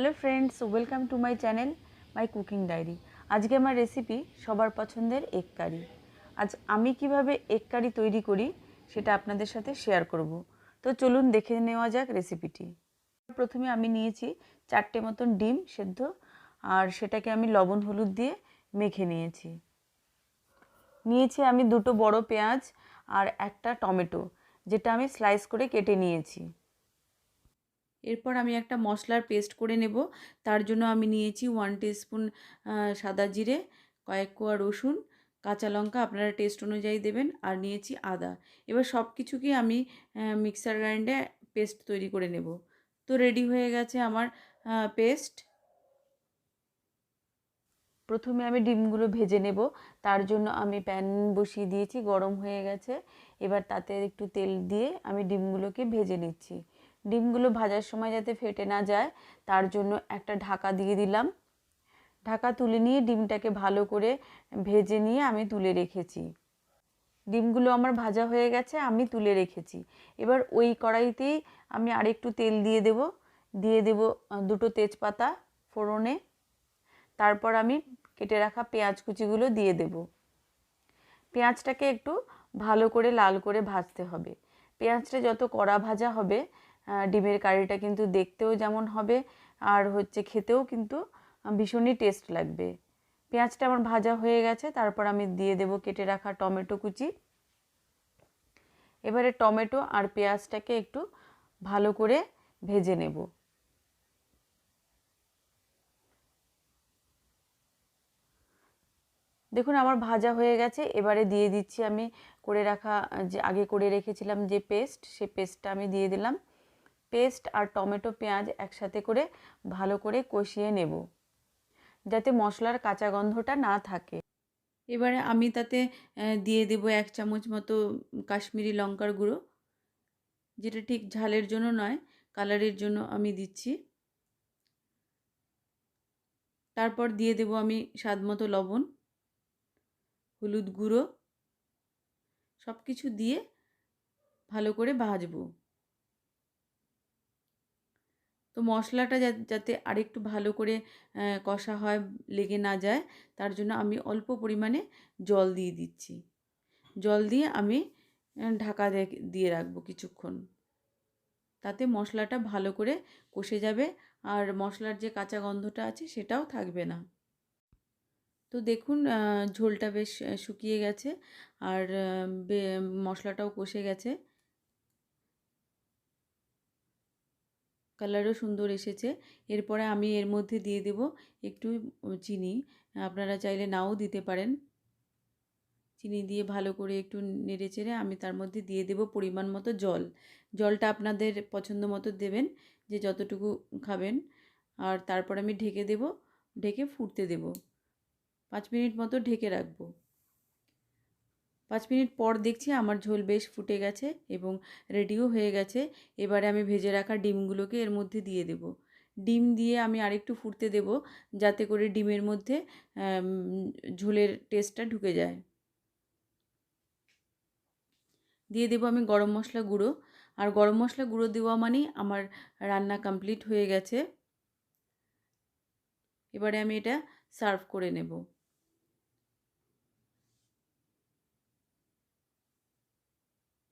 Hello friends, welcome to my channel my cooking diary. আজকে আমার recipe সবার পছন্দের এগ কারি। আজ আমি কিভাবে এগ কারি তৈরি করি সেটা আপনাদের সাথে শেয়ার করব। তো চলুন দেখে নেওয়া যাক রেসিপিটি। প্রথমে আমি নিয়েছি 4টে মতন ডিম সেদ্ধ, আর সেটাকে আমি লবণ হলুদ দিয়ে মেখে নিয়েছি আমি 2টো বড় পেঁয়াজ আর একটা টমেটো, যেটা আমি স্লাইস করে কেটে নিয়েছি। এরপর আমি একটা মশলার পেস্ট করে নেব। তার জন্য আমি নিয়েছি 1 টিস্পুন সাদা জিরে, কয়েক কোয়া রসুন, কাঁচা লঙ্কা আপনারা টেস্ট অনুযায়ী দেবেন, আর নিয়েছি আদা। এবার সব কিছুকে আমি মিক্সার গ্রাইন্ডে পেস্ট তৈরি করে নেব। তো রেডি হয়ে গেছে আমার পেস্ট। প্রথমে আমি ডিমগুলো ভেজে নেব। তার জন্য আমি প্যান বসিয়ে দিয়েছি, গরম হয়ে গেছে। এবার তাতে একটু তেল দিয়ে আমি ডিমগুলোকে ভেজে নিচ্ছি। ডিমগুলো ভাজার সময় যাতে ফেটে না যায় তার জন্য একটা ঢাকা দিয়ে দিলাম। ঢাকা তুলে নিয়ে ডিমটাকে ভালো করে ভেজে নিয়ে আমি তুলে রেখেছি। ডিমগুলো আমার ভাজা হয়ে গেছে, আমি তুলে রেখেছি। এবার ওই কড়াইতেই আমি আরেকটু তেল দিয়ে দেব 2টো তেজপাতা ফোড়নে। তারপর আমি কেটে রাখা পেঁয়াজ কুচিগুলো দিয়ে দেব। পেঁয়াজটাকে একটু ভালো করে লাল করে ভাজতে হবে। পেঁয়াজটা যত কড়া ভাজা হবে ডিমের কারিটা কিন্তু দেখতেও যেমন হবে, আর খেতেও কিন্তু ভীষণই টেস্ট লাগবে। পেঁয়াজটা আমার ভাজা হয়ে গেছে, তারপর আমি দিয়ে দেব কেটে রাখা টমেটো কুচি। এবারে টমেটো আর পেঁয়াজটাকে একটু ভালো করে ভেজে নেব। দেখুন আমার ভাজা হয়ে গেছে। এবারে দিয়ে দিচ্ছি আমি করে রাখা, যে আগে করে রেখেছিলাম যে পেস্ট, সেই পেস্টটা আমি দিয়ে দিলাম। পেস্ট আর টমেটো পেঁয়াজ একসাথে করে ভালো করে কষিয়ে নেব, যাতে মশলার কাঁচা গন্ধটা না থাকে। এবারে আমি তাতে দিয়ে দেব 1 চামচ মতো কাশ্মীরি লঙ্কার গুঁড়ো, যেটা ঠিক ঝালের জন্য নয়, কালারের জন্য আমি দিচ্ছি। তারপর দিয়ে দেব আমি স্বাদ মতো লবণ, হলুদ গুঁড়ো, সব কিছু দিয়ে ভালো করে ভাজবো। তো মশলাটা যাতে আরেকটু ভালো করে কষা হয়, লেগে না যায়, তার জন্য আমি অল্প পরিমাণে জল দিয়ে দিচ্ছি। জল দিয়ে আমি ঢাকা দিয়ে রাখবো কিছুক্ষণ। তাতে মশলাটা ভালো করে কষে যাবে, আর মশলার যে কাঁচা গন্ধটা আছে সেটাও থাকবে না। তো দেখুন ঝোলটা বেশ শুকিয়ে গেছে, আর মশলাটাও কষে গেছে, কালারও সুন্দর এসেছে। এরপরে আমি এর মধ্যে দিয়ে দেব একটু চিনি। আপনারা চাইলে নাও দিতে পারেন। চিনি দিয়ে ভালো করে একটু নেড়েচেড়ে আমি তার মধ্যে দিয়ে দেব পরিমাণ মতো জল। জলটা আপনাদের পছন্দ মতো দেবেন, যে যতটুকু খাবেন। আর তারপর আমি ঢেকে দেব, ঢেকে ফুটতে দেব। 5 মিনিট মতো ঢেকে রাখবো। 5 মিনিট পর দেখছি আমার ঝোল বেশ ফুটে গেছে এবং রেডিও হয়ে গেছে। এবারে আমি ভেজে রাখা ডিমগুলোকে এর মধ্যে দিয়ে দেব। ডিম দিয়ে আমি আরেকটু ফুটতে দেব, যাতে করে ডিমের মধ্যে ঝোলের টেস্টটা ঢুকে যায়। দিয়ে দেব আমি গরম মশলা গুঁড়ো, আর গরম মশলা গুঁড়ো দেওয়া মানেই আমার রান্না কমপ্লিট হয়ে গেছে। এবারে আমি এটা সার্ভ করে নেব।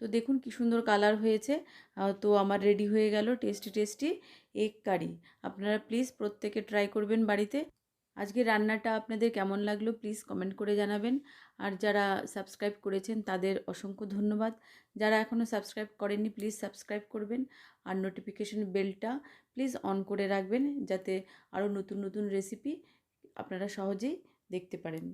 তো দেখুন কি সুন্দর কালার হয়েছে। তো আমার রেডি হয়ে গেল টেস্টি টেস্টি এগ কারি। আপনারা প্লিজ প্রত্যেকে ট্রাই করবেন বাড়িতে। আজকে রান্নাটা আপনাদের কেমন লাগলো প্লিজ কমেন্ট করে জানাবেন। আর যারা সাবস্ক্রাইব করেছেন তাদের অসংখ্য ধন্যবাদ। যারা এখনও সাবস্ক্রাইব করেননি প্লিজ সাবস্ক্রাইব করবেন, আর নোটিফিকেশন বেলটা প্লিজ অন করে রাখবেন, যাতে আরও নতুন নতুন রেসিপি আপনারা সহজেই দেখতে পারেন।